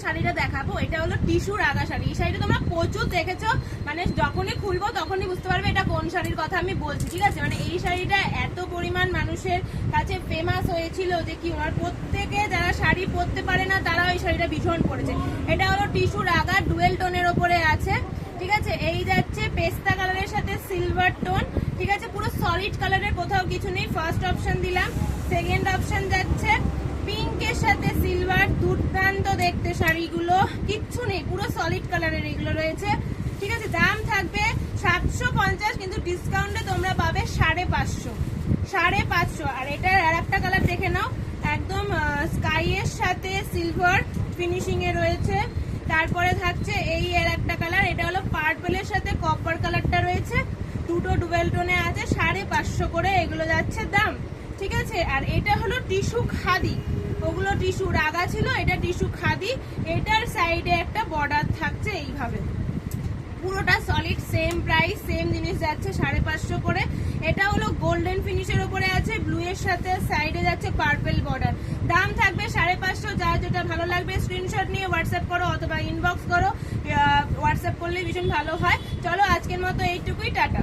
শাড়িটা দেখাবো, এটা হলো টিস্যু রাগা শাড়ি। এই শাড়িটা তোমরা প্রচুর দেখেছো, মানে যখনই খুলবো তখনই বুঝতে পারবে এটা কোন শাড়ির কথা আমি বলছি, ঠিক আছে। মানে এই শাড়িটা এত পরিমাণ মানুষের কাছে ফেমাস হয়েছিল যে কি ওনার প্রত্যেকে যারা শাড়ি পরতে পারে না তারা এই শাড়িটা ভীষণ পরেছে। এটা হলো টিস্যু রাগা, ডুয়েল টোনের ওপরে আছে, ঠিক আছে। এই যাচ্ছে পেস্তা কালারের সাথে সিলভার টোন, ঠিক আছে। পুরো সলিড কালারের, কোথাও কিছু নেই। ফার্স্ট অপশন দিলাম। সেকেন্ড অপশন যাচ্ছে পিঙ্কের সাথে সিলভার, দুর্দান্ত দেখতে শাড়িগুলো, কিচ্ছু নেই, পুরো সলিড কালারের এগুলো রয়েছে, ঠিক আছে। দাম থাকবে 750, কিন্তু ডিসকাউন্টে তোমরা পাবে 550 আর এটার আর একটা কালার দেখে নাও, একদম স্কাই এর সাথে সিলভার ফিনিশিং এ রয়েছে। তারপরে থাকছে এই এর একটা কালার, এটা হলো পার্পলের সাথে কপার কালারটা রয়েছে, দুটো ডুয়েল টোনে আছে, 550 করে এগুলো যাচ্ছে দাম, ঠিক আছে। আর এটা হলো টিস্যু খাদি, ওগুলো টিস্যু রাগা ছিল, এটা টিস্যু খাদি। এটার সাইডে একটা বর্ডার থাকছে এইভাবে, পুরোটা সলিড সেম প্রাইস, সেম জিনিস যাচ্ছে 550 করে। এটা হলো গোল্ডেন ফিনিশের উপরে আছে, ব্লু এর সাথে সাইডে যাচ্ছে পার্পল বর্ডার, দাম থাকবে 550। যার যেটা ভালো লাগবে স্ক্রিনশট নিয়ে হোয়াটসঅ্যাপ করো অথবা ইনবক্স করো, হোয়াটসঅ্যাপ করলে ভীষণ ভালো হয়। চলো আজকের মতো এইটুকুই, টাটা।